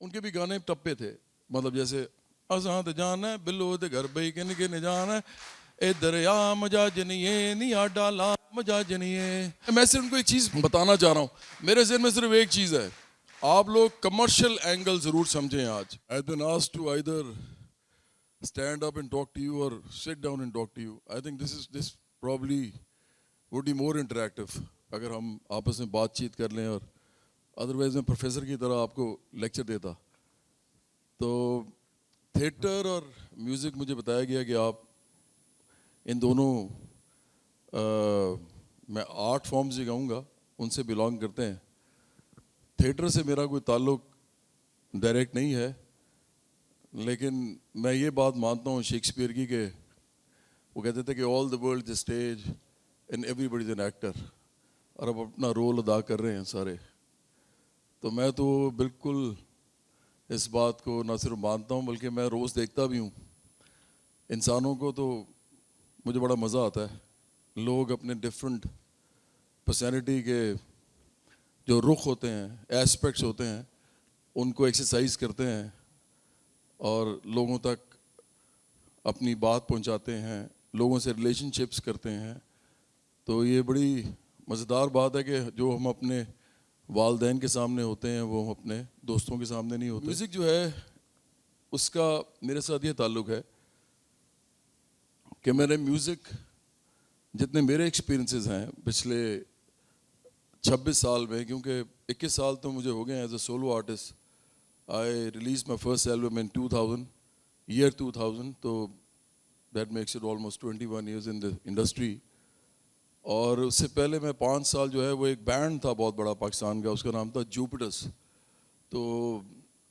ان کے بھی گانے ٹپے تھے, مطلب جیسے اساں تے جانا ہے بلو دے گھر بئی کن کن جانا ہے اے دریا مجا جنیے نیا ڈالا مجا جنیے. میں صرف ان کو ایک چیز بتانا چاہ رہا ہوں, میرے ذہن میں صرف ایک چیز ہے, آپ لوگ کمرشل اینگل ضرور سمجھیں. آج I've been asked to either stand up and talk to you or sit down and talk to you. I think this probably would be more interactive اگر ہم آپس میں بات چیت کر لیں, اور ادروائز میں پروفیسر کی طرح آپ کو لیکچر دیتا. تو تھیٹر اور میوزک مجھے بتایا گیا کہ آپ ان دونوں میں آرٹ فارمز ہی کہوں گا ان سے بلانگ کرتے ہیں. تھیٹر سے میرا کوئی تعلق ڈائریکٹ نہیں ہے, لیکن میں یہ بات مانتا ہوں شیکسپیئر کی کہ وہ کہتے تھے کہ all the world is stage and everybody is an actor, اور اب اپنا رول ادا کر رہے ہیں سارے. تو میں تو بالکل اس بات کو نہ صرف مانتا ہوں بلکہ میں روز دیکھتا بھی ہوں انسانوں کو, تو مجھے بڑا مزہ آتا ہے. لوگ اپنے ڈفرینٹ پرسنالٹی کے جو رخ ہوتے ہیں, ایسپیکٹس ہوتے ہیں, ان کو ایکسرسائز کرتے ہیں اور لوگوں تک اپنی بات پہنچاتے ہیں, لوگوں سے ریلیشن شپس کرتے ہیں. تو یہ بڑی مزیدار بات ہے کہ جو ہم اپنے والدین کے سامنے ہوتے ہیں وہ ہم اپنے دوستوں کے سامنے نہیں ہوتے. میوزک جو ہے اس کا میرے ساتھ یہ تعلق ہے کہ میں نے میوزک جتنے میرے ایکسپیرینسز ہیں پچھلے 26 سال میں, کیونکہ 21 سال تو مجھے ہو گئے ہیں as a solo artist. I release my first album in 2000, تو that makes it almost 21 years in the industry. اور اس سے پہلے میں 5 سال جو ہے وہ ایک بینڈ تھا بہت بڑا پاکستان کا, اس کا نام تھا جوپٹرس. تو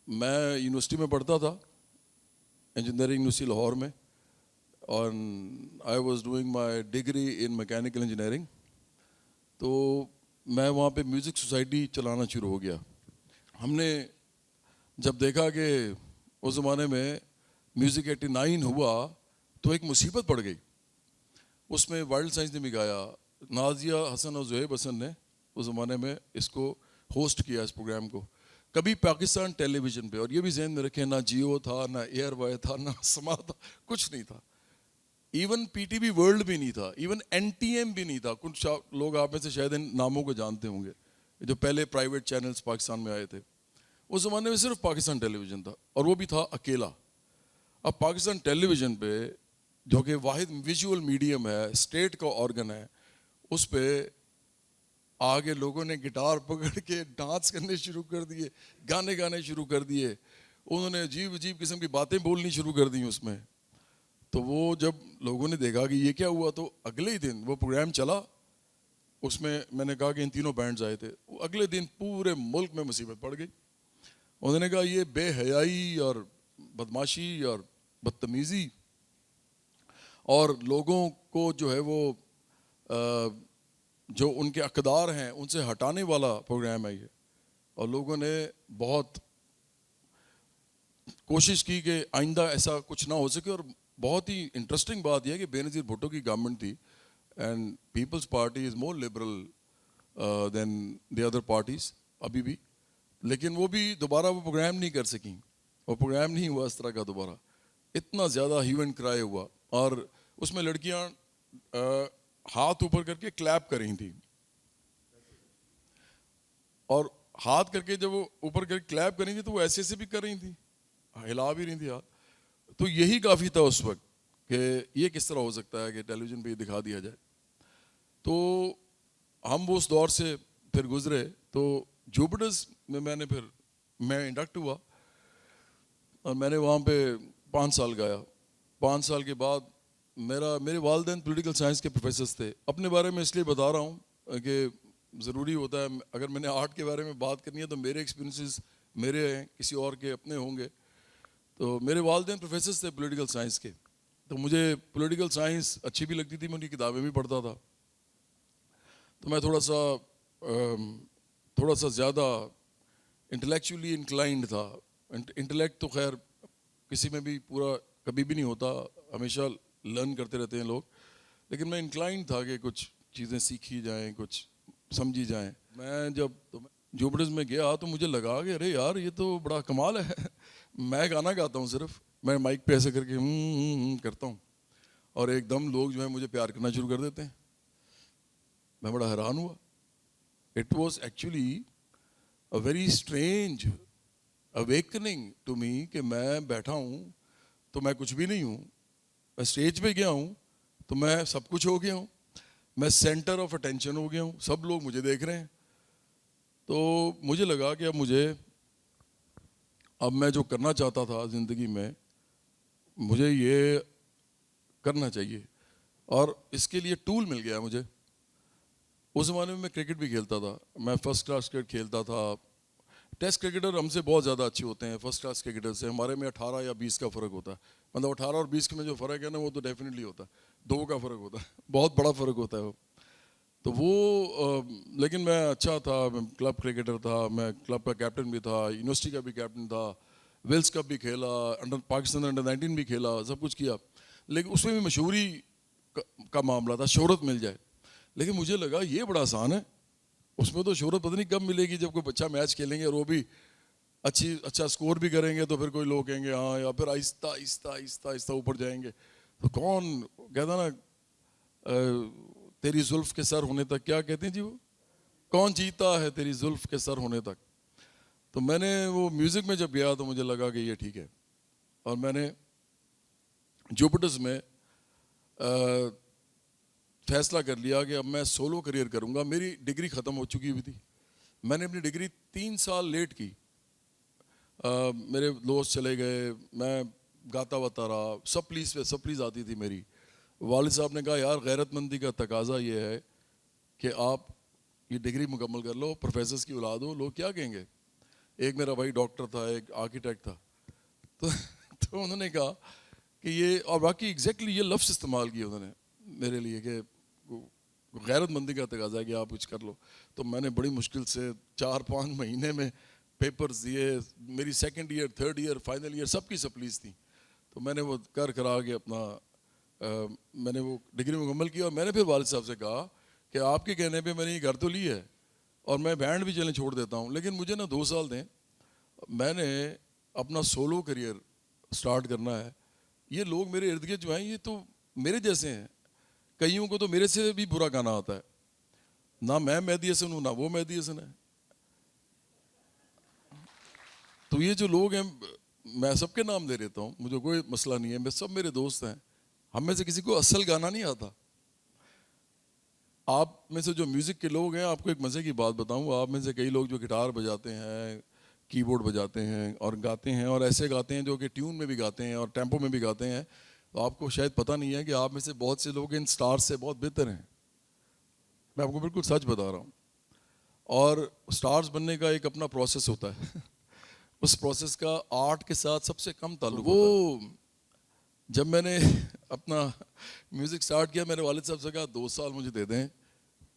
میں یونیورسٹی میں پڑھتا تھا, انجینئرنگ یونیورسٹی لاہور میں, اور I was doing my degree in mechanical engineering. تو میں وہاں پہ میوزک سوسائٹی چلانا شروع ہو گیا. ہم نے جب دیکھا کہ اس زمانے میں میوزک 89 ہوا تو ایک مصیبت پڑ گئی. اس میں وائلڈ سائنس نے بھی گایا, نازیہ حسن اور زہیب حسن نے اس زمانے میں اس کو ہوسٹ کیا اس پروگرام کو. کبھی پاکستان ٹیلی ویژن پہ, اور یہ بھی ذہن میں رکھیں, نہ جیو تھا, نہ ایئر وائی تھا, نہ سما تھا, کچھ نہیں تھا. Even P T V world بھی نہیں تھا, ایون این ٹی ایم بھی نہیں تھا. کچھ لوگ آپ میں سے شاید ان ناموں کو جانتے ہوں گے, جو پہلے پرائیویٹ چینلز پاکستان میں آئے تھے. اس زمانے میں صرف پاکستان ٹیلی ویژن تھا, اور وہ بھی تھا اکیلا. اب پاکستان ٹیلی ویژن پہ جو کہ واحد ویژول میڈیم ہے, اسٹیٹ کا آرگن ہے, اس پہ آگے لوگوں نے گٹار پکڑ کے ڈانس کرنے شروع کر دیے, گانے گانے شروع کر دیے. انہوں نے عجیب عجیب قسم کی باتیں بولنی شروع کر دیں اس میں. تو وہ جب لوگوں نے دیکھا کہ یہ کیا ہوا, تو اگلے ہی دن وہ پروگرام چلا. اس میں نے کہا کہ ان تینوں بینڈز آئے تھے. اگلے دن پورے ملک میں مصیبت پڑ گئی. انہوں نے کہا یہ بے حیائی اور بدماشی اور بدتمیزی اور لوگوں کو جو ہے وہ جو ان کے اقدار ہیں ان سے ہٹانے والا پروگرام ہے یہ. اور لوگوں نے بہت کوشش کی کہ آئندہ ایسا کچھ نہ ہو سکے. اور بہت ہی انٹرسٹنگ بات یہ ہے کہ بے نظیر بھٹو کی گورنمنٹ تھی, and Peoples Party is more liberal than the other parties ابھی بھی, لیکن وہ بھی دوبارہ وہ پروگرام نہیں کر سکیں. وہ پروگرام نہیں ہوا اس طرح کا دوبارہ. اتنا زیادہ ہیو اینڈ کرائے ہوا, اور اس میں لڑکیاں ہاتھ اوپر کر کے کلیپ کر رہی تھیں, اور ہاتھ کر کے جب وہ اوپر کر کے کلیپ کر رہی تھیں تو وہ ایسے بھی کر رہی تھیں, ہلا بھی رہی تھی ہاتھ. تو یہی کافی تھا اس وقت کہ یہ کس طرح ہو سکتا ہے کہ ٹیلی ویژن پہ یہ دکھا دیا جائے. تو ہم اس دور سے پھر گزرے. تو جوپٹرز میں میں انڈکٹ ہوا, اور میں نے وہاں پہ 5 سال گایا. 5 سال کے بعد میرے والدین پولیٹیکل سائنس کے پروفیسرز تھے. اپنے بارے میں اس لیے بتا رہا ہوں کہ ضروری ہوتا ہے, اگر میں نے آرٹ کے بارے میں بات کرنی ہے تو میرے ایکسپیرینسز میرے ہیں, کسی اور کے اپنے ہوں گے. تو میرے والدین پروفیسرز تھے پولیٹیکل سائنس کے, تو مجھے پولیٹیکل سائنس اچھی بھی لگتی تھی, میں ان کی کتابیں بھی پڑھتا تھا. تو میں تھوڑا سا زیادہ انٹلیکچولی انکلائنڈ تھا. انٹلیکٹ تو خیر کسی میں بھی پورا کبھی بھی نہیں ہوتا, ہمیشہ لرن کرتے رہتے ہیں لوگ, لیکن میں انکلائنڈ تھا کہ کچھ چیزیں سیکھی جائیں, کچھ سمجھی جائیں. میں جب جوپٹرز میں گیا تو مجھے لگا کہ ارے یار یہ تو بڑا کمال ہے. میں گانا گاتا ہوں صرف, میں مائک پہ ایسے کر کے کرتا ہوں اور ایک دم لوگ جو ہیں مجھے پیار کرنا شروع کر دیتے ہیں. میں بڑا حیران ہوا. It was actually a very strange awakening to me کہ میں بیٹھا ہوں تو میں کچھ بھی نہیں ہوں, میں اسٹیج پہ گیا ہوں تو میں سب کچھ ہو گیا ہوں, میں سینٹر آف اٹینشن ہو گیا ہوں, سب لوگ مجھے دیکھ رہے ہیں. تو مجھے لگا کہ اب میں جو کرنا چاہتا تھا زندگی میں مجھے یہ کرنا چاہیے, اور اس کے لیے ٹول مل گیا مجھے. اس زمانے میں کرکٹ بھی کھیلتا تھا, میں فرسٹ کلاس کرکٹ کھیلتا تھا. ٹیسٹ کرکٹر ہم سے بہت زیادہ اچھے ہوتے ہیں فرسٹ کلاس کرکٹر سے, ہمارے میں 18 یا 20 کا فرق ہوتا ہے. مطلب 18 اور 20 میں جو فرق ہے نا وہ تو ڈیفینیٹلی ہوتا ہے, 2 کا فرق ہوتا ہے, بہت بڑا فرق ہوتا ہے وہ. تو وہ لیکن میں اچھا تھا, میں کلب کرکٹر تھا, میں کلب کا کیپٹن بھی تھا, یونیورسٹی کا بھی کیپٹن تھا, ویلز کپ بھی کھیلا, پاکستان انڈر 19 بھی کھیلا, سب کچھ کیا. لیکن اس میں بھی مشہوری کا معاملہ تھا, شہرت مل جائے. لیکن مجھے لگا یہ بڑا آسان ہے, اس میں تو شہرت پتہ نہیں کب ملے گی, جب کوئی بچہ میچ کھیلیں گے اور وہ بھی اچھا اسکور بھی کریں گے تو پھر کوئی لوگ کہیں گے ہاں, یا پھر آہستہ آہستہ آہستہ آہستہ اوپر جائیں گے. تو کون کہتا نا تیری زلف کے سر ہونے تک, کیا کہتے ہیں جی وہ, کون جیتا ہے تیری زلف کے سر ہونے تک. تو میں نے وہ میوزک میں جب گیا تو مجھے لگا کہ یہ ٹھیک ہے, اور میں نے جوپٹرز میں فیصلہ کر لیا کہ اب میں سولو کریئر کروں گا. میری ڈگری ختم ہو چکی ہوئی تھی, میں نے اپنی ڈگری 3 سال لیٹ کی. میرے دوست چلے گئے, میں گاتا واتا رہا, سپلیز آتی تھی میری. والد صاحب نے کہا یار غیرت مندی کا تقاضا یہ ہے کہ آپ یہ ڈگری مکمل کر لو, پروفیسرز کی اولاد ہو, لوگ کیا کہیں گے. ایک میرا بھائی ڈاکٹر تھا, ایک آرکیٹیکٹ تھا. تو انہوں نے کہا کہ یہ, اور باقی ایگزیکٹلی یہ لفظ استعمال کیے انہوں نے میرے لیے کہ غیرت مندی کا تقاضا ہے کہ آپ کچھ کر لو. تو میں نے بڑی مشکل سے 4-5 مہینے میں پیپرز دیے. میری 2nd year 3rd year final year سب کی سپلیز تھیں. تو میں نے وہ کرا کے اپنا میں نے وہ ڈگری مکمل کی. اور میں نے پھر والد صاحب سے کہا کہ آپ کے کہنے پہ میں نے یہ گھر تو لی ہے اور میں بینڈ بھی چلیں چھوڑ دیتا ہوں, لیکن مجھے نا 2 سال دیں, میں نے اپنا سولو کریئر سٹارٹ کرنا ہے. یہ لوگ میرے ارد گرد جو ہیں یہ تو میرے جیسے ہیں, کئیوں کو تو میرے سے بھی برا گانا آتا ہے, نہ میں مہدی حسن ہوں نہ وہ مہدی حسن ہے. تو یہ جو لوگ ہیں, میں سب کے نام دے دیتا ہوں, مجھے کوئی مسئلہ نہیں ہے, میں سب میرے دوست ہیں. ہم میں سے کسی کو اصل گانا نہیں آتا. آپ میں سے جو میوزک کے لوگ ہیں, آپ کو ایک مزے کی بات بتاؤں, آپ میں سے کئی لوگ جو گٹار بجاتے ہیں, کی بورڈ بجاتے ہیں اور گاتے ہیں, اور ایسے گاتے ہیں جو کہ ٹیون میں بھی گاتے ہیں اور ٹیمپو میں بھی گاتے ہیں, تو آپ کو شاید پتہ نہیں ہے کہ آپ میں سے بہت سے لوگ ان سٹارز سے بہت بہتر ہیں. میں آپ کو بالکل سچ بتا رہا ہوں. اور سٹارز بننے کا ایک اپنا پروسیس ہوتا ہے. اس پروسیس کا آرٹ کے ساتھ سب سے کم تعلق ہوتا ہے. جب میں نے اپنا میوزک سٹارٹ کیا, میں نے والد صاحب سے کہا 2 سال مجھے دے دیں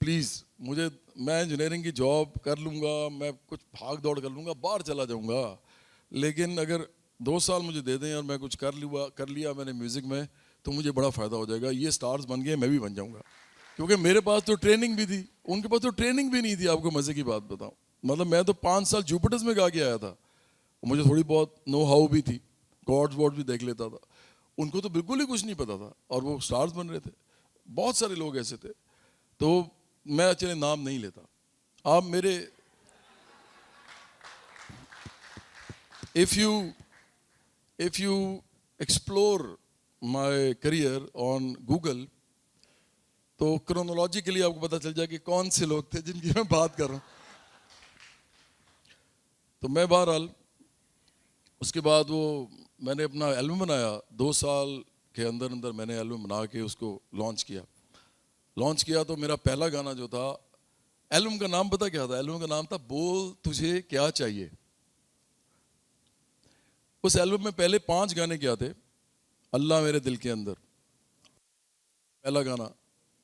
پلیز, میں انجینئرنگ کی جاب کر لوں گا, میں کچھ بھاگ دوڑ کر لوں گا, باہر چلا جاؤں گا, لیکن اگر 2 سال مجھے دے دیں اور میں کچھ کر لیا میں نے میوزک میں, تو مجھے بڑا فائدہ ہو جائے گا. یہ سٹارز بن گئے, میں بھی بن جاؤں گا. کیونکہ میرے پاس تو ٹریننگ بھی تھی, ان کے پاس تو ٹریننگ بھی نہیں تھی. آپ کو مزے کی بات بتاؤں, مطلب میں تو 5 سال جوپٹرز میں گا کے آیا تھا, مجھے تھوڑی بہت نو ہاؤ بھی تھی, کارڈز وارڈ بھی دیکھ لیتا تھا. ان کو تو بالکل ہی کچھ نہیں پتا تھا اور وہ سٹارز بن رہے تھے. بہت سارے لوگ ایسے تھے. تو میں چلے نام نہیں لیتا, آپ میرے if you explore my career on Google, تو کرونالوجیکلی آپ کو پتہ چل جائے کہ کون سے لوگ تھے جن کی میں بات کر رہا ہوں. تو میں بہرحال اس کے بعد میں نے اپنا ایلبم بنایا. 2 سال کے اندر میں نے ایلبم بنا کے اس کو لانچ کیا. تو میرا پہلا گانا جو تھا, ایلبم کا نام پتہ کیا تھا؟ ایلبم کا نام تھا بول تجھے کیا چاہیے. اس ایلبم میں پہلے 5 گانے کیا تھے. اللہ میرے دل کے اندر پہلا گانا,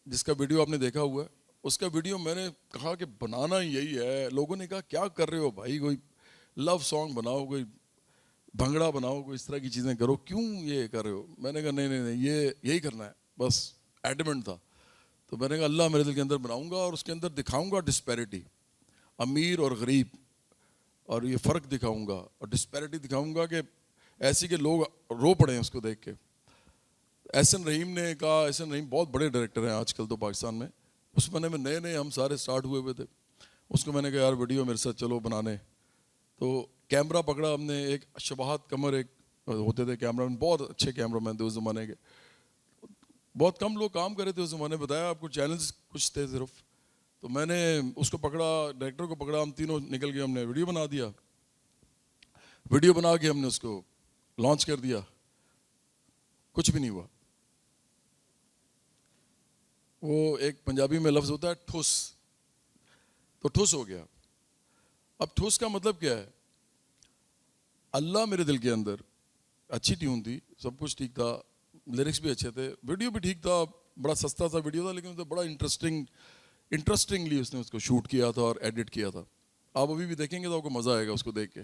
جس کا ویڈیو آپ نے دیکھا ہوا ہے. اس کا ویڈیو میں نے کہا کہ بنانا یہی ہے. لوگوں نے کہا کیا کر رہے ہو بھائی, کوئی لو سانگ بناؤ, کوئی بھنگڑا بناؤ, کوئی اس طرح کی چیزیں کرو, کیوں یہ کر رہے ہو. میں نے کہا نہیں یہی کرنا ہے, بس ایڈمنٹ تھا. تو میں نے کہا اللہ میرے دل کے اندر بناؤں گا اور اس کے اندر دکھاؤں گا ڈسپیرٹی. امیر اور غریب, اور یہ فرق دکھاؤں گا اور ڈسپیرٹی دکھاؤں گا کہ ایسی کہ لوگ رو پڑے ہیں اس کو دیکھ کے. احسن رحیم نے کہا, احسن رحیم بہت بڑے ڈائریکٹر ہیں آج کل تو پاکستان میں, اس مہینے میں نئے ہم سارے سٹارٹ ہوئے تھے. اس کو میں نے کہا یار ویڈیو میرے ساتھ چلو بنانے, تو کیمرہ پکڑا ہم نے. ایک شباہت قمر ایک ہوتے تھے کیمرہ مین, بہت اچھے کیمرہ مین تھے اس زمانے کے, بہت کم لوگ کام کر رہے تھے اس زمانے. بتایا آپ کو چینلز کچھ تھے صرف. تو میں نے اس کو پکڑا, ڈائریکٹر کو پکڑا, ہم تینوں نکل گئے, ہم نے ویڈیو بنا دیا. ویڈیو بنا کے ہم نے اس کو لانچ کر دیا, کچھ بھی نہیں ہوا. وہ ایک پنجابی میں لفظ ہوتا ہے ٹھوس, تو ٹھوس ہو گیا. اب ٹھوس کا مطلب کیا ہے؟ اللہ میرے دل کے اندر, اچھی ٹیون تھی, سب کچھ ٹھیک تھا, لیرکس بھی اچھے تھے, ویڈیو بھی ٹھیک تھا, بڑا سستا سا ویڈیو تھا, لیکن بڑا انٹرسٹنگلی اس نے اس کو شوٹ کیا تھا اور ایڈٹ کیا تھا. آپ ابھی بھی دیکھیں گے تو آپ کو مزہ آئے گا اس کو دیکھ کے.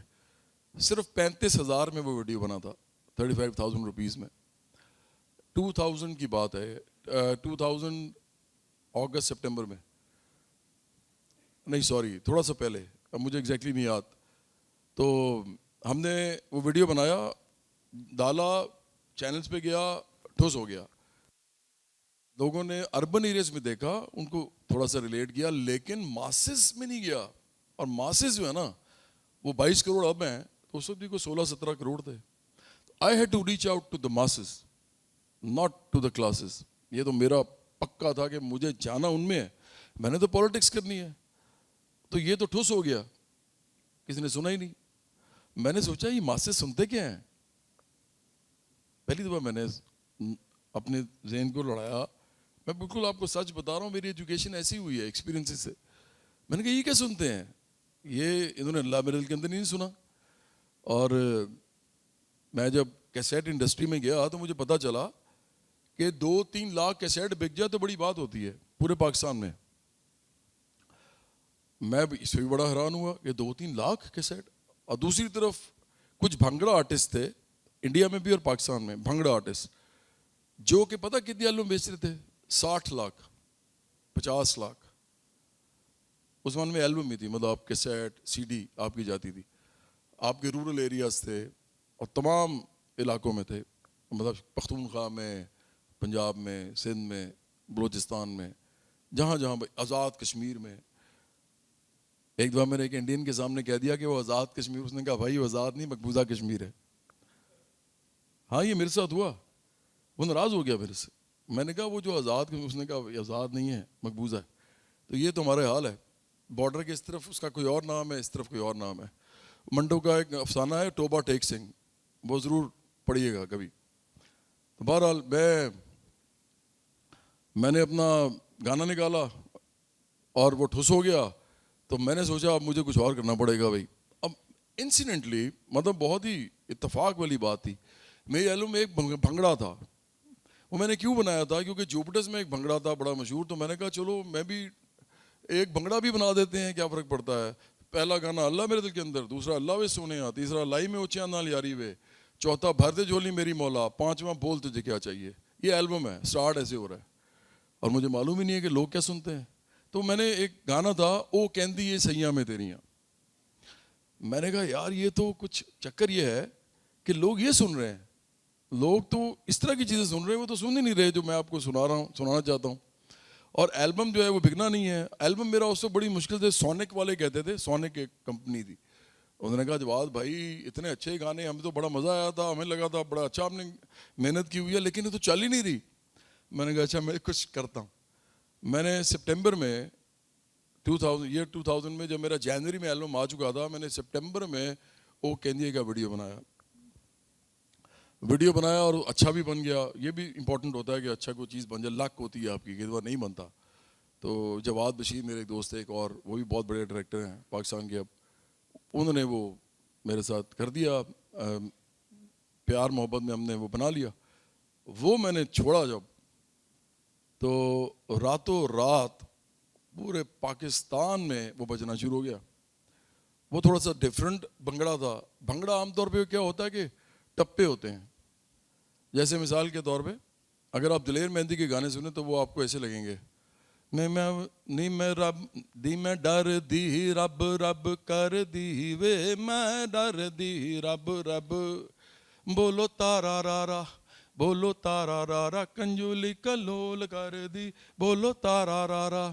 صرف 35,000 میں وہ ویڈیو بنا تھا, 35,000 روپیز میں. 2000 کی بات ہے, 2000 اگست سپٹمبر میں, نہیں سوری تھوڑا سا پہلے, اب مجھے ایگزیکٹلی نہیں یاد. تو ہم نے وہ ویڈیو بنایا, ڈالا, چینلز پہ گیا, ٹھوس ہو گیا. لوگوں نے اربن ایریاز میں دیکھا, ان کو تھوڑا سا ریلیٹ کیا, لیکن ماسز میں نہیں گیا. اور ماسز جو ہے نا وہ 22 کروڑ اب ہیں, تو اس وقت بھی کوئی 16-17 کروڑ تھے. I had to reach out to the masses, not to the classes. یہ تو میرا پکا تھا کہ مجھے جانا ان میں ہے, میں نے تو پالیٹکس کرنی ہے. تو یہ تو ٹھوس ہو گیا, کسی نے سنا ہی نہیں. میں نے سوچا یہ ماسز سنتے کیا ہیں. پہلی دفعہ میں نے اپنے ذہن کو لڑایا, میں بالکل آپ کو سچ بتا رہا ہوں, میری ایجوکیشن ایسی ہوئی ہے ایکسپیرینس سے. میں نے کہا یہ کیا سنتے ہیں, یہ انہوں نے اللہ میرے دل کے اندر نہیں سنا. اور میں جب کیسیٹ انڈسٹری میں گیا تو مجھے پتا چلا کہ 2-3 لاکھ کیسیٹ بک جائے تو بڑی بات ہوتی ہے پورے پاکستان میں. میں اس سے بھی بڑا حیران ہوا کہ 2-3 لاکھ کیسیٹ. اور دوسری طرف کچھ بھنگڑا آرٹسٹ تھے انڈیا میں بھی اور پاکستان میں, بھنگڑا آرٹسٹ جو کہ پتہ کتنے البم بیچ رہے تھے, 60 لاکھ 50 لاکھ. اس زمانے میں البم بھی تھی, مطلب آپ کیسیٹ سی ڈی آپ کی جاتی تھی. آپ کے رورل ایریاز تھے اور تمام علاقوں میں تھے, مطلب پختونخوا میں, پنجاب میں, سندھ میں, بلوچستان میں, جہاں جہاں, آزاد کشمیر میں. ایک دفعہ میں نے ایک انڈین کے سامنے کہہ دیا کہ وہ آزاد کشمیر, اس نے کہا بھائی وہ آزاد نہیں, مقبوضہ کشمیر ہے. ہاں یہ میرے ساتھ ہوا, وہ ناراض ہو گیا میرے سے. میں نے کہا وہ جو آزاد, اس نے کہا آزاد نہیں ہے, مقبوضہ ہے. تو یہ تو ہمارا حال ہے, بارڈر کے اس طرف اس کا کوئی اور نام ہے, اس طرف کوئی اور نام ہے. منڈو کا ایک افسانہ ہے ٹوبا ٹیک سنگھ, وہ ضرور پڑھیے گا کبھی. تو بہرحال میں نے اپنا گانا نکالا اور وہ ٹھوس ہو گیا. تو میں نے سوچا اب مجھے کچھ اور کرنا پڑے گا بھائی. اب انسیڈنٹلی, مطلب بہت ہی اتفاق والی بات تھی, میری البم میں ایک بھنگڑا تھا. وہ میں نے کیوں بنایا تھا, کیونکہ جوپٹس میں ایک بھنگڑا تھا بڑا مشہور. تو میں نے کہا چلو میں بھی ایک بھنگڑا بھی بنا دیتے ہیں, کیا فرق پڑتا ہے. پہلا گانا اللہ میرے دل کے اندر, دوسرا اللہ وے سونے, تیسرا لائی میں اونچیاں نال یاری وے, چوتھا بھر دے جھولی میری مولا, پانچواں بول تجھے کیا چاہیے. یہ البم ہے, سٹارٹ ایسے ہو رہا ہے اور مجھے معلوم ہی نہیں ہے کہ لوگ کیا سنتے ہیں. تو میں نے ایک گانا تھا او کہندی یہ سیاں میں تیریاں. میں نے کہا یار یہ تو کچھ چکر یہ ہے کہ لوگ یہ سن رہے ہیں, لوگ تو اس طرح کی چیزیں سن رہے ہیں, وہ تو سن ہی نہیں رہے جو میں آپ کو سنانا چاہتا ہوں. اور البم جو ہے وہ بکنا نہیں ہے. البم میرا اس سے بڑی مشکل سے سونک والے کہتے تھے, سونک ایک کمپنی تھی, انہوں نے کہا جواد بھائی اتنے اچھے گانے, ہمیں تو بڑا مزہ آیا تھا, ہمیں لگا تھا بڑا اچھا آپ نے محنت کی ہوئی ہے, لیکن یہ تو چل ہی نہیں رہی. میں نے کہا اچھا میں کچھ کرتا ہوں. میں نے سپٹمبر میں 2000 میں, جب میرا جنوری میں البم آ چکا تھا, میں نے سپٹمبر میں او کہندی کا ویڈیو بنایا اور اچھا بھی بن گیا. یہ بھی امپورٹنٹ ہوتا ہے کہ اچھا کوئی چیز بن جائے, لک ہوتی ہے آپ کی, کئی بار نہیں بنتا. تو جواد بشیر میرے ایک دوست ہے ایک اور, وہ بھی بہت بڑے ڈائریکٹر ہیں پاکستان کے, اب انہوں نے وہ میرے ساتھ کر دیا, پیار محبت میں ہم نے وہ بنا لیا. وہ میں نے چھوڑا جب, تو راتوں رات پورے پاکستان میں وہ بجنا شروع ہو گیا. وہ تھوڑا سا ڈیفرنٹ بھنگڑا تھا. بھنگڑا عام طور پہ کیا ہوتا ہے کہ ٹپے ہوتے ہیں, جیسے مثال کے طور پہ اگر آپ دلیر مہندی کے گانے سنیں تو وہ آپ کو ایسے لگیں گے, ਨਹੀਂ ਮੈਂ ਰੱਬ ਦੀ ਮੈਂ ਡਰਦੀ ਰੱਬ ਰੱਬ ਕਰਦੀ ਵੇ ਮੈਂ ਡਰਦੀ ਰੱਬ ਰੱਬ ਬੋਲੋ ਤਾਰਾ ਰਾਰਾ ਬੋਲੋ ਤਾਰਾ ਰਾਰਾ ਕੰਜੂਲੀ ਕਲੋਲ ਕਰਦੀ ਬੋਲੋ ਤਾਰਾ ਰਾਰਾ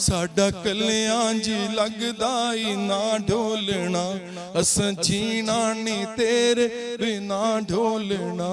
ਸਾਡਾ ਕਲਿਆਂ ਜੀ ਲੱਗਦਾ ਈ ਨਾ ਢੋਲਣਾ, ਅਸਾਂ ਜੀਣਾ ਨਹੀਂ ਤੇਰੇ ਬਿਨਾ ਢੋਲਣਾ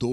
2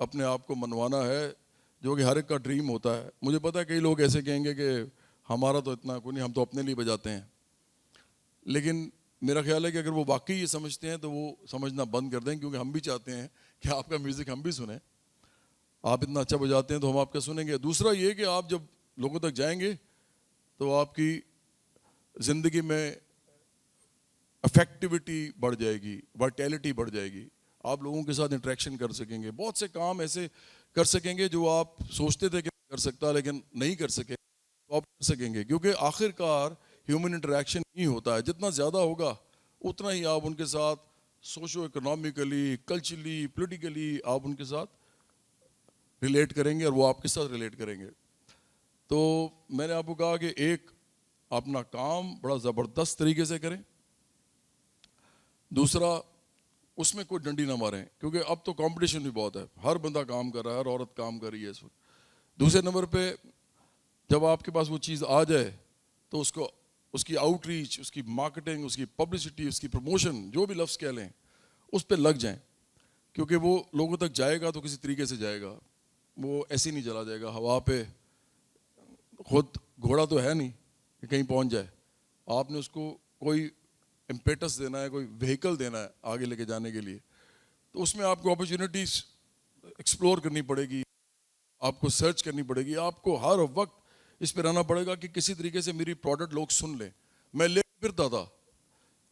اپنے آپ کو منوانا ہے, جو کہ ہر ایک کا ڈریم ہوتا ہے. مجھے پتا ہے کئی لوگ ایسے کہیں گے کہ ہمارا تو اتنا کوئی نہیں, ہم تو اپنے لیے بجاتے ہیں. لیکن میرا خیال ہے کہ اگر وہ واقعی یہ سمجھتے ہیں تو وہ سمجھنا بند کر دیں, کیونکہ ہم بھی چاہتے ہیں کہ آپ کا میوزک ہم بھی سنیں. آپ اتنا اچھا بجاتے ہیں تو ہم آپ کا سنیں گے. دوسرا یہ کہ آپ جب لوگوں تک جائیں گے تو آپ کی زندگی میں افیکٹیوٹی بڑھ جائے گی, وائٹیلٹی بڑھ جائے گی, آپ لوگوں کے ساتھ انٹریکشن کر سکیں گے, بہت سے کام ایسے کر سکیں گے جو آپ سوچتے تھے کہ کر سکتا لیکن نہیں کر سکے, تو آپ کر سکیں گے. کیونکہ آخر کار ہیومن انٹریکشن ہی ہوتا ہے, جتنا زیادہ ہوگا اتنا ہی آپ ان کے ساتھ سوشو اکنامکلی, کلچرلی, پولیٹیکلی آپ ان کے ساتھ ریلیٹ کریں گے اور وہ آپ کے ساتھ ریلیٹ کریں گے. تو میں نے آپ کو کہا کہ ایک اپنا کام بڑا زبردست طریقے سے کریں, دوسرا اس میں کوئی ڈنڈی نہ ماریں, کیونکہ اب تو کمپٹیشن بھی بہت ہے, ہر بندہ کام کر رہا ہے, ہر عورت کام کر رہی ہے اس وقت. دوسرے نمبر پہ جب آپ کے پاس وہ چیز آ جائے تو اس کی آؤٹ ریچ, اس کی مارکیٹنگ, اس کی پبلسٹی, اس کی پروموشن, جو بھی لفظ کہہ لیں, اس پہ لگ جائیں. کیونکہ وہ لوگوں تک جائے گا تو کسی طریقے سے جائے گا, وہ ایسے ہی نہیں چلا جائے گا ہوا پہ. خود گھوڑا تو ہے نہیں کہ کہیں پہنچ جائے, آپ نے اس کو کوئی امپیٹس دینا ہے, کوئی وہیکل دینا ہے آگے لے کے جانے کے لیے. تو اس میں آپ کو اپرچونیٹیز ایکسپلور کرنی پڑے گی, آپ کو سرچ کرنی پڑے گی, آپ کو ہر وقت اس پہ رہنا پڑے گا کہ کسی طریقے سے میری پروڈکٹ لوگ سن لیں. میں لے پھرتا تھا,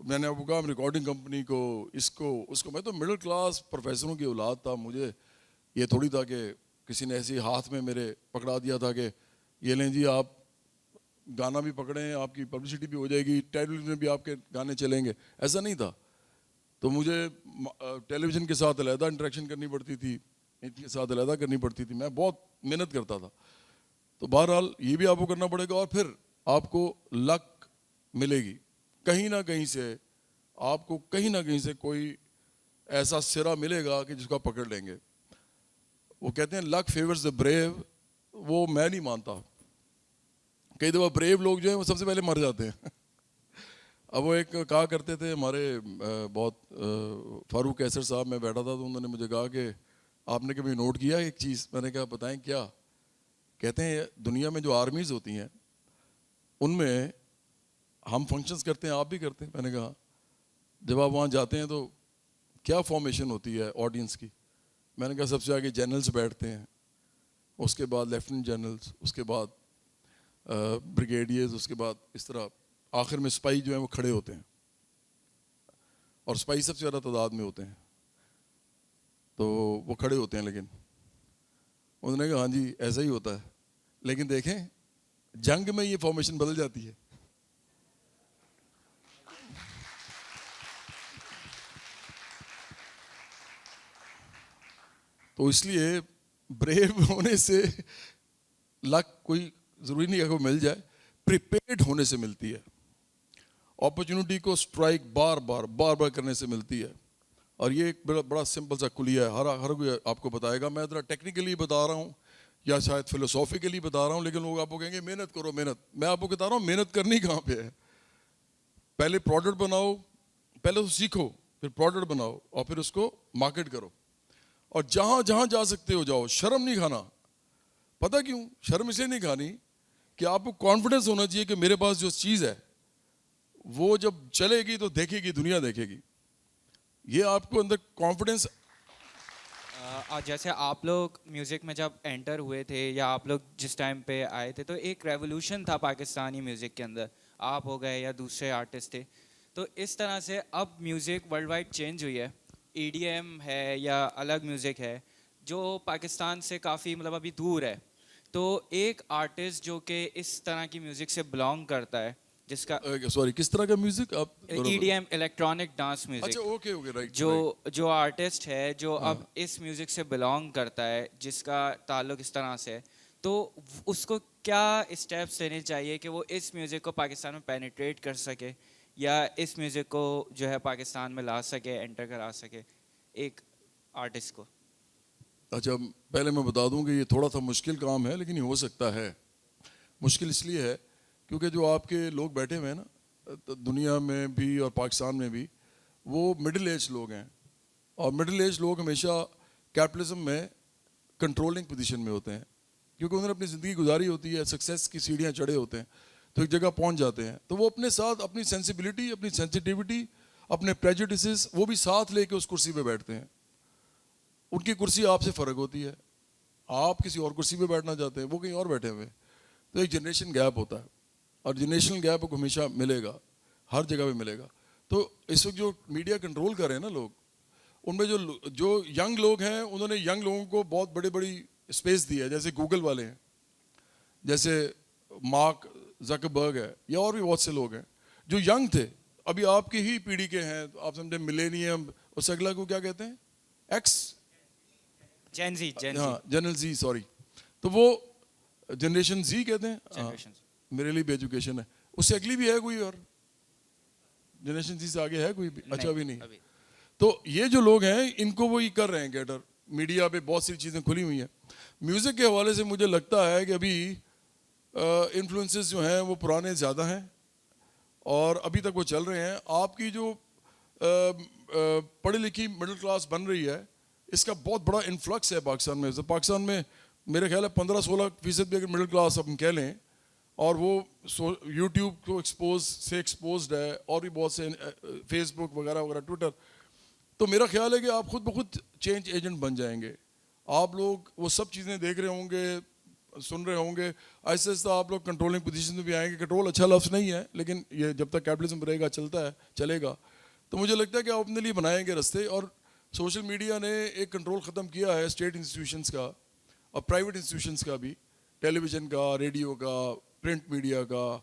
میں نے آپ کو کہا ریکارڈنگ کمپنی کو, اس کو, میں تو مڈل کلاس پروفیسروں کی اولاد تھا. مجھے یہ تھوڑی تھا کہ کسی نے ایسے ہاتھ میں میرے پکڑا دیا تھا کہ یہ لیں جی آپ گانا بھی پکڑیں, آپ کی پبلسٹی بھی ہو جائے گی, ٹیلی ویژن میں بھی آپ کے گانے چلیں گے. ایسا نہیں تھا. تو مجھے ٹیلی ویژن کے ساتھ علیحدہ انٹریکشن کرنی پڑتی تھی, ان کے ساتھ علیحدہ کرنی پڑتی تھی, میں بہت محنت کرتا تھا. تو بہرحال یہ بھی آپ کو کرنا پڑے گا, اور پھر آپ کو لک ملے گی کہیں نہ کہیں سے, آپ کو کہیں نہ کہیں سے کوئی ایسا سرا ملے گا کہ جس کو آپ پکڑ لیں گے. وہ کہتے ہیں لک فیورز دا بریو, وہ میں نہیں مانتا. کئی دفعہ بریو لوگ جو ہیں وہ سب سے پہلے مر جاتے ہیں. اب وہ ایک کہا کرتے تھے ہمارے بہت فاروق قیصر صاحب, میں بیٹھا تھا تو انہوں نے مجھے کہا کہ آپ نے کبھی نوٹ کیا ایک چیز؟ میں نے کہا بتائیں کیا؟ کہتے ہیں دنیا میں جو آرمیز ہوتی ہیں ان میں ہم فنکشنز کرتے ہیں, آپ بھی کرتے ہیں. میں نے کہا جب آپ وہاں جاتے ہیں تو کیا فارمیشن ہوتی ہے آڈینس کی؟ میں نے کہا سب سے آگے جنرلز بیٹھتے ہیں, اس کے بعد لیفٹننٹ جنرلز, اس کے بعد بریگیڈیئرز, اس کے بعد اس طرح آخر میں سپاہی جو ہیں وہ کھڑے ہوتے ہیں, اور سپاہی سب سے زیادہ تعداد میں ہوتے ہیں. تو وہ کھڑے ہوتے ہیں, لیکن انہوں نے کہا ہاں جی ایسا ہی ہوتا ہے, لیکن دیکھیں جنگ میں یہ فارمیشن بدل جاتی ہے. تو اس لیے بریو ہونے سے لک کوئی ضروری نہیں ہے کہ وہ مل جائے, پریپیئرڈ ہونے سے ملتی ہے. اپرچونٹی کو اسٹرائک بار بار کرنے سے ملتی ہے. اور یہ ایک بڑا سمپل سا کلیہ ہے, ہر کوئی آپ کو بتائے گا. میں ذرا ٹیکنیکلی بتا رہا ہوں یا شاید فلسافیکلی بتا رہا ہوں, لیکن لوگ آپ کو کہیں گے محنت کرو محنت. میں آپ کو بتا رہا ہوں محنت کرنی کہاں پہ ہے. پہلے پروڈکٹ بناؤ, پہلے تو سیکھو, پھر پروڈکٹ بناؤ, اور پھر اس کو مارکیٹ کرو, اور جہاں جہاں جا سکتے ہو جاؤ. شرم نہیں کھانا. پتہ کیوں شرم اس لیے نہیں کھانی کہ آپ کو کانفیڈنس ہونا چاہیے کہ میرے پاس جو چیز ہے وہ جب چلے گی تو دیکھے گی, دنیا دیکھے گی. یہ آپ کو اندر کانفیڈنس. جیسے آپ لوگ میوزک میں جب انٹر ہوئے تھے یا آپ لوگ جس ٹائم پہ آئے تھے تو ایک ریولوشن تھا پاکستانی میوزک کے اندر, آپ ہو گئے یا دوسرے آرٹسٹ تھے. تو اس طرح سے اب میوزک ورلڈ وائڈ چینج ہوئی ہے, ای ڈی ایم ہے یا الگ میوزک ہے جو پاکستان سے کافی مطلب ابھی دور ہے. تو ایک آرٹسٹ جو کہ اس طرح کی میوزک سے بلانگ کرتا ہے, جس کا سوری کس طرح کا میوزک آپ؟ E D M electronic dance اچھا میوزک, اوکے رائٹ. جو آرٹسٹ ہے جو اب اس میوزک سے بلانگ کرتا ہے, جس کا تعلق اس طرح سے ہے, تو اس کو کیا اسٹیپس لینے چاہیے کہ وہ اس میوزک کو پاکستان میں پینیٹریٹ کر سکے یا اس میوزک کو جو ہے پاکستان میں لا سکے, انٹر کرا سکے ایک آرٹسٹ کو؟ اچھا پہلے میں بتا دوں کہ یہ تھوڑا سا مشکل کام ہے, لیکن یہ ہو سکتا ہے. مشکل اس لیے ہے کیونکہ جو آپ کے لوگ بیٹھے ہوئے ہیں نا دنیا میں بھی اور پاکستان میں بھی, وہ مڈل ایج لوگ ہیں, اور مڈل ایج لوگ ہمیشہ کیپٹلزم میں کنٹرولنگ پوزیشن میں ہوتے ہیں, کیونکہ انہوں نے اپنی زندگی گزاری ہوتی ہے, سکسیس کی سیڑھیاں چڑھے ہوتے ہیں, تو ایک جگہ پہنچ جاتے ہیں, تو وہ اپنے ساتھ اپنی سینسیبلٹی, اپنی سینسیٹیوٹی, اپنے پریجوڈسز وہ بھی ساتھ لے کے اس کرسی پہ بیٹھتے ہیں. ان کی کرسی آپ سے فرق ہوتی ہے, آپ کسی اور کرسی پہ بیٹھنا چاہتے ہیں, وہ کہیں اور بیٹھے ہوئے. تو ایک جنریشن گیپ ہوتا ہے, اور جنریشنل گیپ کو ہمیشہ ملے گا, ہر جگہ پہ ملے گا. تو اس وقت جو میڈیا کنٹرول کر رہے ہیں نا لوگ, ان میں جو ینگ لوگ ہیں, انہوں نے ینگ لوگوں کو بہت بڑی اسپیس دی ہے, جیسے گوگل والے ہیں, جیسے مارک زکربرگ ہے, یا اور بھی بہت سے لوگ ہیں جو ینگ تھے, ابھی آپ کی ہی پیڑھی کے ہیں, آپ سمجھیں ملینیم, اس اگلا کو کیا کہتے ہیں, ایکس, جین زی, ہاں جنرل زی, سوری, تو وہ جنریشن زی کہتے ہیں. میرے لیے بھی ایجوکیشن ہے. اس سے اگلی بھی ہے کوئی, اور جنریشن زی سے آگے ہے کوئی بھی؟ اچھا بھی نہیں. تو یہ جو لوگ ہیں ان کو وہی کر رہے ہیں کیٹر. میڈیا پہ بہت سی چیزیں کھلی ہوئی ہیں. میوزک کے حوالے سے مجھے لگتا ہے کہ ابھی انفلوئنسز جو ہیں وہ پرانے زیادہ ہیں, اور ابھی تک وہ چل رہے ہیں. آپ کی جو پڑھی لکھی مڈل کلاس بن رہی ہے, اس کا بہت بڑا انفلکس ہے پاکستان میں. پاکستان میں میرے خیال ہے 15-16% بھی اگر مڈل کلاس ہم کہہ لیں, اور وہ یوٹیوب کو ایکسپوزڈ ہے, اور بھی بہت سے فیس بک وغیرہ وغیرہ, ٹویٹر, تو میرا خیال ہے کہ آپ خود بخود چینج ایجنٹ بن جائیں گے. آپ لوگ وہ سب چیزیں دیکھ رہے ہوں گے, سن رہے ہوں گے, آہستہ آہستہ آپ لوگ کنٹرولنگ پوزیشن میں بھی آئیں گے. کنٹرول اچھا لفظ نہیں ہے, لیکن یہ جب تک کیپٹلزم رہے گا چلے گا. تو مجھے لگتا ہے کہ آپ اپنے لیے بنائیں گے رستے. اور سوشل میڈیا نے ایک کنٹرول ختم کیا ہے اسٹیٹ انسٹیٹیوشنس کا اور پرائیویٹ انسٹیٹیوشنس کا بھی, ٹیلی ویژن کا, ریڈیو کا, پرنٹ میڈیا کا,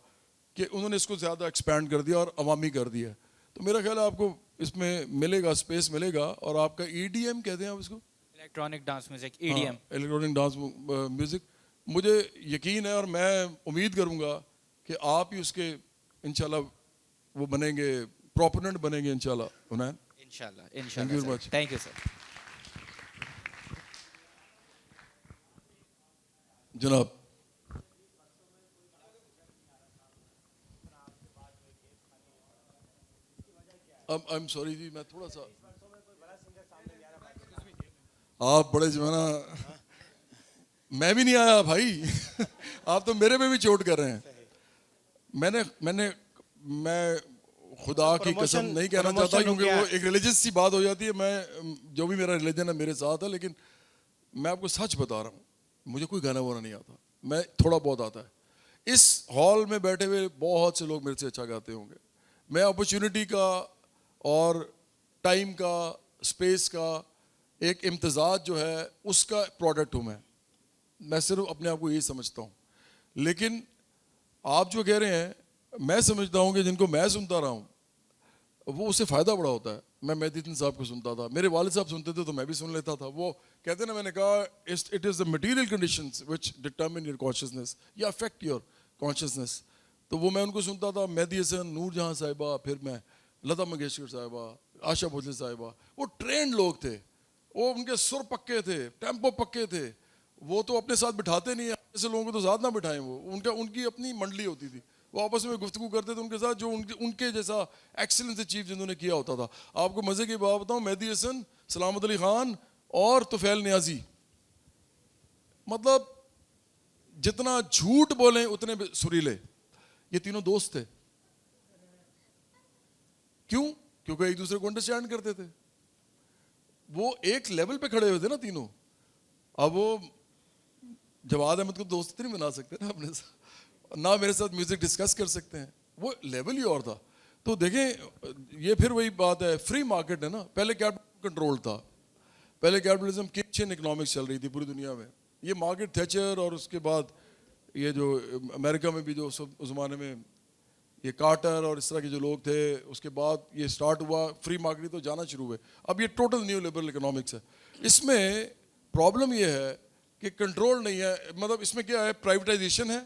کہ انہوں نے اس کو زیادہ ایکسپینڈ کر دیا اور عوامی کر دیا. تو میرا خیال ہے آپ کو اس میں ملے گا, اسپیس ملے گا. اور آپ کا ای ڈی ایم کہتے ہیں آپ اس کو, electronic dance music, E D M, electronic dance music, مجھے یقین ہے اور میں امید کروں گا کہ آپ ہی اس کے انشاءاللہ وہ بنیں گے, پروپوننٹ بنیں گے انشاءاللہ. عنایت, انشاءاللہ, thank you very much. Thank you sir. جناب, آئی ایم سوری جی, میں تھوڑا سا, آپ بڑے جو ہے نا, میں بھی نہیں آیا بھائی, آپ تو میرے پہ بھی چوٹ کر رہے ہیں. میں خدا کی قسم نہیں کہنا چاہتا, کیونکہ وہ ایک ریلیجس سی بات ہو جاتی ہے. میں جو بھی میرا ریلیجن ہے میرے ساتھ ہے, لیکن میں آپ کو سچ بتا رہا ہوں, مجھے کوئی گانا وانا نہیں آتا. میں تھوڑا بہت آتا ہے. اس ہال میں بیٹھے ہوئے بہت سے لوگ میرے سے اچھا گاتے ہوں گے. میں اپرچونٹی کا اور ٹائم کا, اسپیس کا ایک امتزاج جو ہے اس کا پروڈکٹ ہوں. میں صرف اپنے آپ کو یہی سمجھتا ہوں. لیکن آپ جو کہہ رہے ہیں, میں سمجھتا ہوں کہ جن کو میں سنتا رہا ہوں وہ اس سے فائدہ بڑا ہوتا ہے. میں مہدی حسن صاحب کو سنتا تھا, میرے والد صاحب سنتے تھے تو میں بھی سن لیتا تھا. وہ کہتے ہیں نا, میں نے کہا it is the material conditions which determine your consciousness یا افیکٹ یور کانشیسنیس. تو وہ میں ان کو سنتا تھا, مہدی حسن, نور جہاں صاحبہ, پھر میں لتا منگیشکر صاحبہ, آشا بھوسلے صاحبہ. وہ ٹرینڈ لوگ تھے, وہ ان کے سر پکے تھے, ٹیمپو پکے تھے. وہ تو اپنے ساتھ بٹھاتے نہیں ہیں, ایسے لوگوں کو تو ساتھ نہ بٹھائیں. وہ ان کی اپنی منڈلی ہوتی تھی, وہ آپس میں گفتگو کرتے تھے ان کے ساتھ, جو ان کے جیسا ایکسلنس اچیو جنہوں نے کیا ہوتا تھا. آپ کو مزے کی بات بتاؤں, مہدی حسن, سلامت علی خان اور طفیل نیازی, مطلب جتنا جھوٹ بولیں اتنے سریلے. یہ تینوں دوست تھے. کیوں؟ کیونکہ ایک دوسرے کو انڈرسٹینڈ کرتے تھے. وہ ایک لیول پہ کھڑے ہوئے تھے نا تینوں. اب وہ جواد احمد کو دوست نہیں بنا سکتے نا اپنے ساتھ, نہ میرے ساتھ میوزک ڈسکس کر سکتے ہیں. وہ لیول ہی اور تھا. تو دیکھیں, یہ پھر وہی بات ہے, فری مارکیٹ ہے نا. پہلے کیپٹل کنٹرول تھا, پہلے کیپٹلزم کچن اکنامکس چل رہی تھی پوری دنیا میں. یہ مارکیٹ تھیچر اور اس کے بعد یہ جو امریکہ میں بھی جو اس زمانے میں یہ کارٹر اور اس طرح کے جو لوگ تھے, اس کے بعد یہ سٹارٹ ہوا فری مارکیٹ, تو جانا شروع ہوئے. اب یہ ٹوٹل نیو لبرل اکنامکس ہے. اس میں پرابلم یہ ہے کہ کنٹرول نہیں ہے. مطلب اس میں کیا ہے, پرائیویٹائزیشن ہے,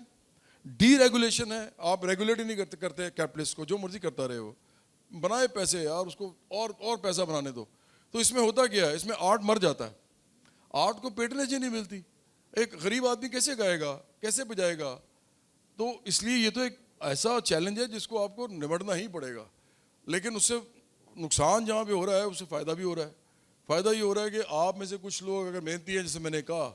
ڈی ریگولیشن ہے. آپ ریگولیٹ ہی نہیں کرتے کیپٹلسٹ کو, جو مرضی کرتا رہے, وہ بنائے پیسے یار, اس کو اور پیسہ بنانے دو. تو اس میں ہوتا کیا ہے, اس میں آرٹ مر جاتا ہے. آرٹ کو پیٹنیج ہی نہیں ملتی. ایک غریب آدمی کیسے گائے گا, کیسے بجائے گا؟ تو اس لیے یہ تو ایک ایسا چیلنج ہے جس کو آپ کو نمٹنا ہی پڑے گا. لیکن اس سے نقصان جہاں پہ ہو رہا ہے اس سے فائدہ بھی ہو رہا ہے. فائدہ یہ ہو رہا ہے کہ آپ میں سے کچھ لوگ اگر محنتی ہیں جیسے میں نے کہا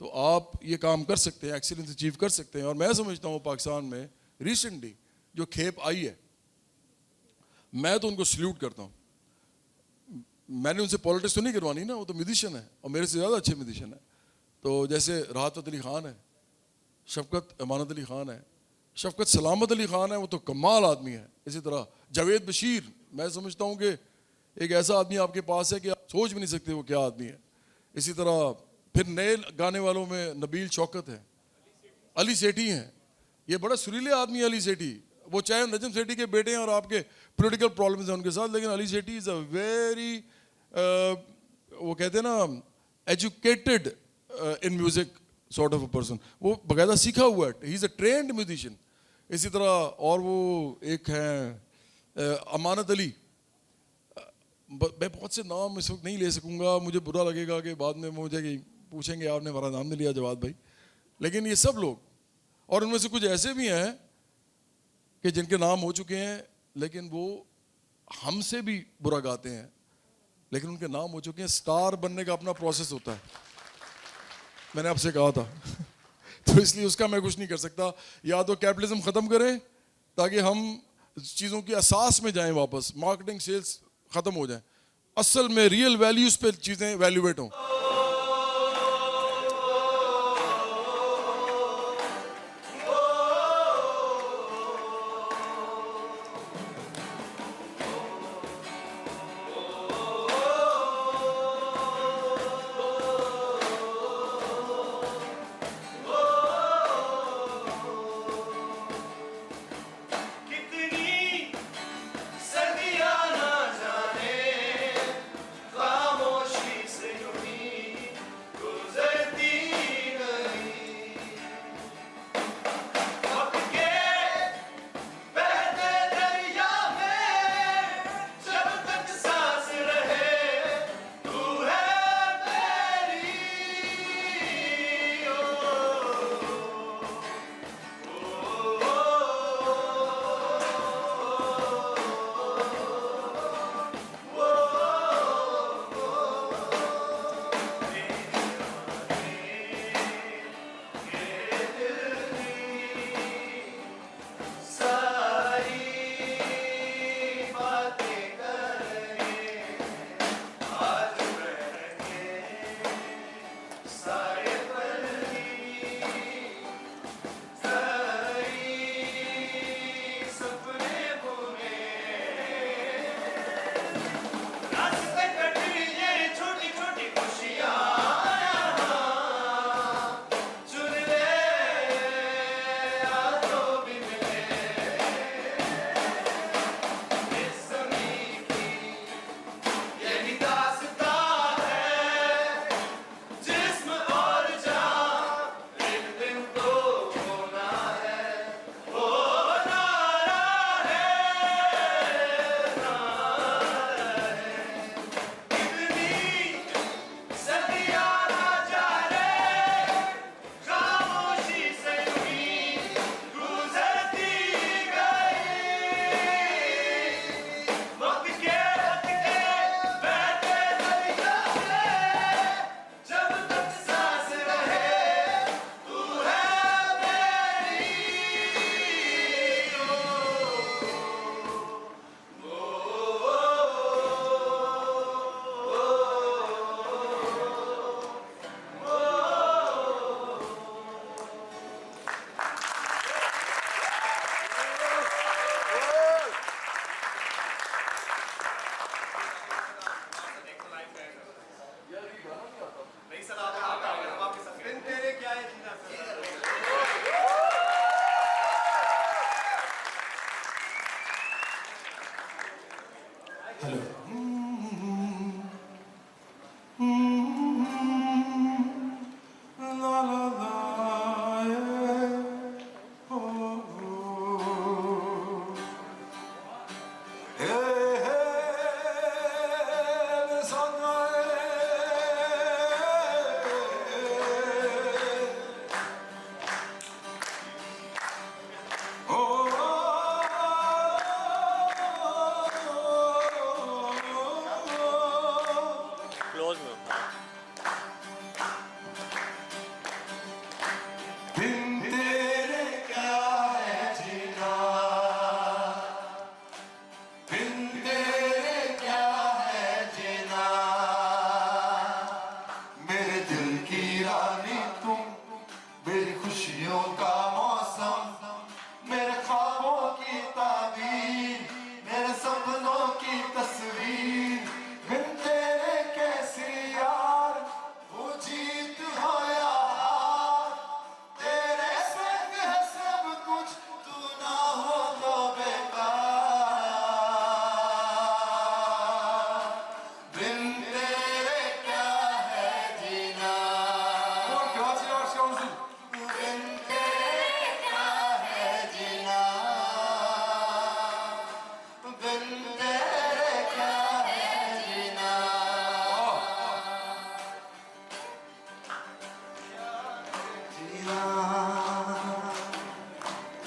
تو آپ یہ کام کر سکتے ہیں, ایکسیلنس اچیو کر سکتے ہیں. اور میں سمجھتا ہوں پاکستان میں ریسنٹلی جو کھیپ آئی ہے میں تو ان کو سلیوٹ کرتا ہوں. میں نے ان سے پالیٹکس تو نہیں کروانی نا, وہ تو میوزیشین ہے اور میرے سے زیادہ اچھے میوزیشین ہیں. تو جیسے راحت علی خان ہے, شفقت امانت علی خان ہے, شفقت سلامت علی خان ہے, وہ تو کمال آدمی ہے. اسی طرح جاوید بشیر, میں سمجھتا ہوں کہ ایک ایسا آدمی آپ کے پاس ہے کہ آپ سوچ بھی نہیں سکتے وہ کیا آدمی ہے. اسی طرح پھر نئے گانے والوں میں نبیل شوکت ہے, علی سیٹھی ہیں, یہ بڑا سریلے آدمی ہے علی سیٹھی. وہ چاہے نجم سیٹھی کے بیٹے ہیں اور آپ کے پولیٹیکل پرابلمز ہیں ان کے ساتھ, لیکن علی سیٹھی از اے ویری وہ کہتے ہیں نا educated in music sort of a person. وہ باقاعدہ سیکھا ہوا ہے, ہی از اے ٹرینڈ میوزیشین. اسی طرح اور وہ ایک ہیں امانت علی. میں بہت سے نام اس وقت نہیں لے سکوں گا, مجھے برا لگے گا کہ بعد میں مجھے پوچھیں گے آپ نے ہمارا نام نہیں لیا جواد بھائی. لیکن یہ سب لوگ, اور ان میں سے کچھ ایسے بھی ہیں کہ جن کے نام ہو چکے ہیں لیکن وہ ہم سے بھی برا گاتے ہیں, لیکن ان کے نام ہو چکے ہیں. سٹار بننے کا اپنا پروسیس ہوتا ہے, میں نے آپ سے کہا تھا. تو اس لیے اس کا میں کچھ نہیں کر سکتا. یا تو کیپٹلزم ختم کریں تاکہ ہم چیزوں کی اساس میں جائیں واپس, مارکیٹنگ سیلز ختم ہو جائیں, اصل میں ریئل ویلیوز پہ چیزیں ویلیویٹ ہوں.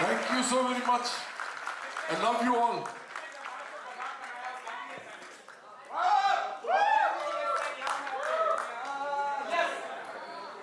Thank you so very much. I love you all.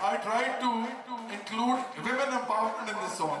I tried to include women empowerment in this song.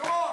come on।